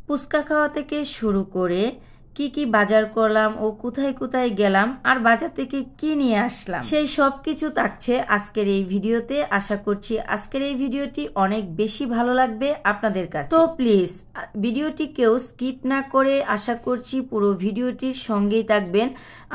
ফুচকা খাওয়া থেকে শুরু করে কি বাজার করলাম ও কোথায় কোথায় গেলাম আর বাজার থেকে কি নিয়ে আসলাম সেই সব কিছু থাকছে আজকের এই ভিডিওতে। আশা করছি আজকের এই ভিডিওটি অনেক বেশি ভালো লাগবে আপনাদের কাছে। তো প্লিজ ভিডিওটি কেউ স্কিপ না করে আশা করছি পুরো ভিডিওটির সঙ্গেই থাকবেন।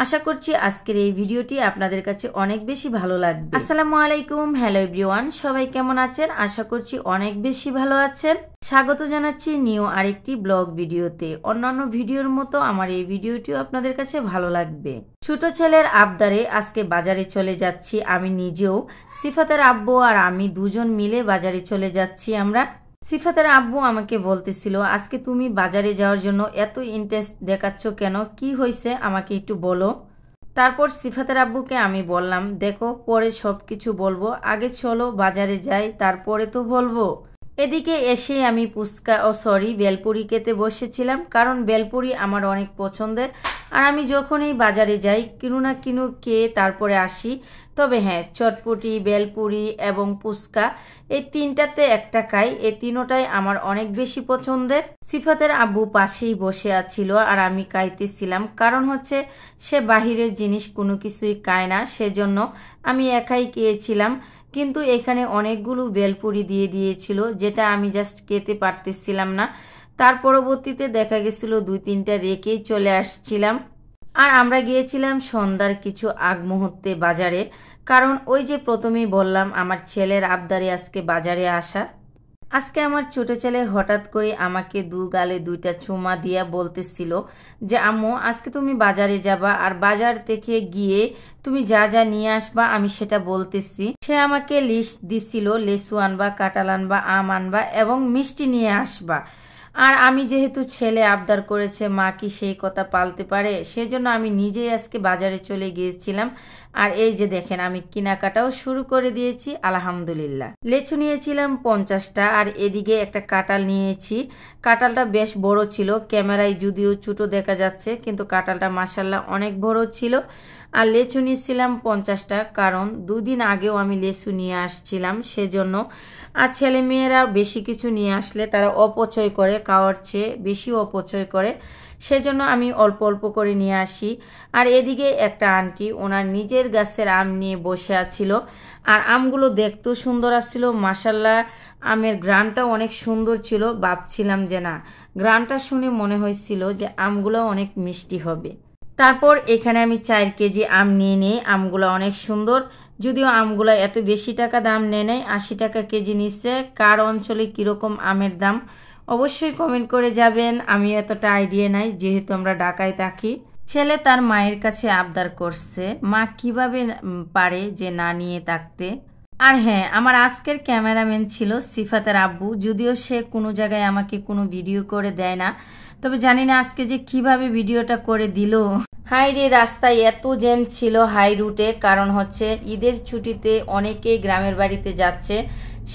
আশা করছি আজকের এই ভিডিওটি আপনাদের কাছে অনেক বেশি ভালো লাগবে। আসসালামু আলাইকুম, হ্যালো এভরিওয়ান, সবাই কেমন আছেন? আশা করছি অনেক বেশি ভালো আছেন। স্বাগত জানাচ্ছি নিউ আরেকটি ব্লগ ভিডিওতে। অন্যান্য ভিডিওর মতো আমার এই ভিডিওটিও আপনাদের কাছে ভালো লাগবে। ছোট ছেলের আবদারে আজকে বাজারে চলে যাচ্ছি। আমি নিজেও, সিফাতের আব্বু আর আমি দুজন মিলে বাজারে চলে যাচ্ছি আমরা। সিফাতের আব্বু আমাকে বলতেছিল, আজকে তুমি বাজারে যাওয়ার জন্য এত ইন্টারেস্ট দেখাচ্ছ কেন, কি হয়েছে আমাকে একটু বলো। তারপর সিফাতের আব্বুকে আমি বললাম, দেখো পরে সব কিছু বলবো, আগে চলো বাজারে যাই, তারপরে তো বলবো। এদিকে এসে আমি বেলপুরি খেতে বসেছিলাম, কারণ বেলপুরি আমার অনেক পছন্দের। আর আমি যখনই বাজারে যাই কিনু না কিনু খেয়ে তারপরে আসি। তবে হ্যাঁ, চটপটি, বেলপুরি এবং ফুচকা এই তিনটাতে একটা খাই। এই তিনোটাই আমার অনেক বেশি পছন্দের। সিফাতের আব্বু পাশেই বসে আছিল আর আমি খাইতেছিলাম, কারণ হচ্ছে সে বাহিরের জিনিস কোনো কিছুই খায় না, সেজন্য আমি একাই খেয়েছিলাম। কিন্তু এখানে অনেকগুলো বেলপুরি দিয়ে দিয়েছিল, যেটা আমি জাস্ট খেতে পারতেছিলাম না। তার পরবর্তীতে দেখা গেছিল 2-3টা রেখেই চলে আসছিলাম। আর আমরা গিয়েছিলাম সন্ধ্যার কিছু আগ মুহূর্তে বাজারে, কারণ ওই যে প্রথমেই বললাম আমার ছেলের আবদারে আজকে বাজারে আসা। আজকে আমার ছোট ছেলে হঠাৎ করে আমাকে গালে 2টা চুমা দিয়া বলতেছিল যে আম্মু আজকে তুমি বাজারে যাবা, আর বাজার থেকে গিয়ে তুমি যা যা নিয়ে আসবা আমি সেটা বলতেছি। সে আমাকে লিস্ট দিছিল, লেসু আনবা, কাঁঠাল আনবা, আম আনবা এবং মিষ্টি নিয়ে আসবা। আর আমি যেহেতু ছেলে আবদার করেছে, মা কি সেই কথা পালতে পারে, সেজন্য আমি নিজেই আজকে বাজারে চলে গিয়েছিলাম। আর এই যে দেখেন আমি কেনাকাটাও শুরু করে দিয়েছি আলহামদুলিল্লাহ। লেচু নিয়েছিলাম 50টা, আর এদিকে একটা কাঁঠাল নিয়েছি। কাঁঠালটা বেশ বড় ছিল, ক্যামেরায় যদিও ছোট দেখা যাচ্ছে, কিন্তু কাঁঠালটা মাশাল্লাহ অনেক বড় ছিল। আর লেচু নিয়েছিলাম 50টা, কারণ 2 দিন আগেও আমি লেচু নিয়ে আসছিলাম, সেজন্য। আর ছেলে মেয়েরা বেশি কিছু নিয়ে আসলে তারা অপচয় করে, খাওয়ার চেয়ে বেশি অপচয় করে, সেজন্য আমি অল্প অল্প করে নিয়ে আসি। আর এদিকে একটা আন্টি ওনার নিজের গাছের আম নিয়ে বসে আছিল, আর আমগুলো দেখতেও সুন্দর আসছিল মাশাল্লাহ। আমের গ্রানটা অনেক সুন্দর ছিল, ভাবছিলাম যে না, গ্রানটা শুনে মনে হয়েছিল যে আমগুলো অনেক মিষ্টি হবে। তারপর এখানে আমি 4 কেজি আম নিয়ে নিই। আমগুলো অনেক সুন্দর, যদিও আমগুলো এত বেশি টাকা দাম নেয় নাই, 80 টাকা কেজি নিচ্ছে। কার অঞ্চলে কীরকম আমের দাম অবশ্যই কমেন্ট করে যাবেন। আমি এতটা আইডিয়া নাই, যেহেতু আমরা ঢাকায় থাকি। ছেলে তার মায়ের কাছে আবদার করছে, মা কিভাবে পারে যে না নিয়ে থাকতে। আর হ্যাঁ, আমার আজকের ক্যামেরাম্যান ছিল সিফাতের আব্বু, যদিও সে কোনো জায়গায় আমাকে কোনো ভিডিও করে দেয় না, তবে জানি না আজকে যে কিভাবে ভিডিওটা করে দিল। হাই রে, রাস্তায় এত জ্যাম ছিল হাই রুটে, কারণ হচ্ছে ঈদের ছুটিতে অনেকেই গ্রামের বাড়িতে যাচ্ছে,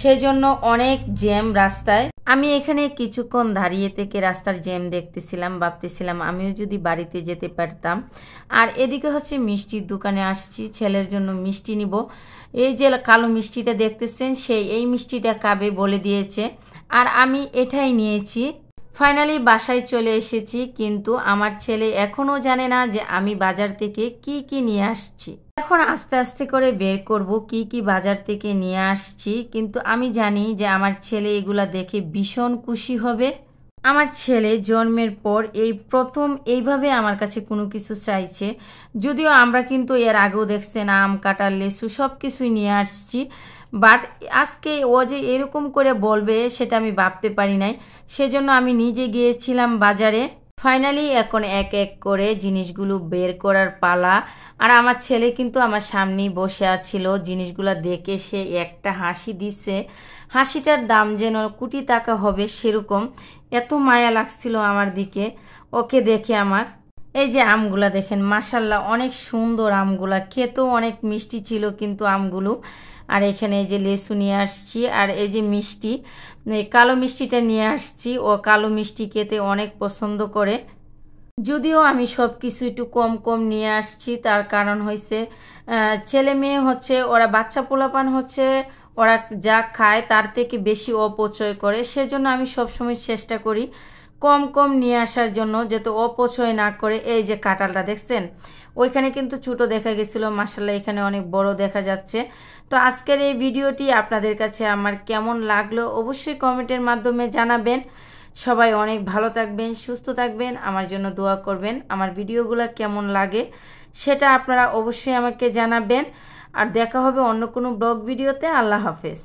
সেজন্য অনেক জ্যাম রাস্তায়। আমি এখানে কিছুক্ষণ দাঁড়িয়ে থেকে রাস্তার জ্যাম দেখতেছিলাম, ভাবতেছিলাম আমিও যদি বাড়িতে যেতে পারতাম। আর এদিকে হচ্ছে মিষ্টির দোকানে আসছি, ছেলের জন্য মিষ্টি নিব। এই যে কালো মিষ্টিটা দেখতেছেন, এই মিষ্টিটা খাবে বলে দিয়েছে, আর আমি এটাই নিয়েছি। ফাইনালি বাসায় চলে এসেছি, কিন্তু আমার ছেলে এখনো জানে না যে আমি বাজার থেকে কি নিয়ে আসছি। এখন আস্তে আস্তে করে বের করব কি বাজার থেকে নিয়ে আসছি, কিন্তু আমি জানি যে আমার ছেলে এগুলা দেখে ভীষণ খুশি হবে। আমার ছেলে জন্মের পর এই প্রথম এইভাবে আমার কাছে কোনো কিছু চাইছে, যদিও আমরা কিন্তু এর আগেও দেখছেন আম, কাঁঠাল, লেচু সব কিছুই নিয়ে আসছি, বাট আজকে ও যে এরকম করে বলবে সেটা আমি ভাবতে পারি নাই, সেজন্য আমি নিজে গিয়েছিলাম বাজারে। ফাইনালি এখন এক এক করে জিনিসগুলো বের করার পালা। আর আমার ছেলে কিন্তু আমার সামনেই বসে আছিল, জিনিসগুলো দেখে সে একটা হাসি দিচ্ছে, হাসিটার দাম যেন কোটি টাকা হবে সেরকম, এত মায়া লাগছিল আমার দিকে ওকে দেখে আমার। এই যে আমগুলা দেখেন মাশাল্লাহ অনেক সুন্দর, আমগুলা খেতেও অনেক মিষ্টি ছিল কিন্তু আমগুলো। আর এখানে এই যে লেসু নিয়ে আসছি, আর এই যে মিষ্টি, কালো মিষ্টিটা নিয়ে আসছি, ও কালো মিষ্টি খেতে অনেক পছন্দ করে। যদিও আমি সব কিছু একটু কম কম নিয়ে আসছি, তার কারণ হয়েছে ছেলে মেয়ে হচ্ছে ওরা বাচ্চা পোলাপান হচ্ছে ওরা যা খায় তার থেকে বেশি অপচয় করে, সেজন্য আমি সবসময় চেষ্টা করি কম কম নিয়ে আসার জন্য, যাতে অপচয় না করে। এই যে কাঁঠালটা দেখছেন, ওইখানে কিন্তু ছোটো দেখা গেছিলো, মাশাআল্লাহ এখানে অনেক বড় দেখা যাচ্ছে। তো আজকের এই ভিডিওটি আপনাদের কাছে আমার কেমন লাগলো অবশ্যই কমেন্টের মাধ্যমে জানাবেন। সবাই অনেক ভালো থাকবেন, সুস্থ থাকবেন, আমার জন্য দোয়া করবেন। আমার ভিডিওগুলো কেমন লাগে সেটা আপনারা অবশ্যই আমাকে জানাবেন। আর দেখা হবে অন্য কোনো ব্লগ ভিডিওতে। আল্লাহ হাফেজ।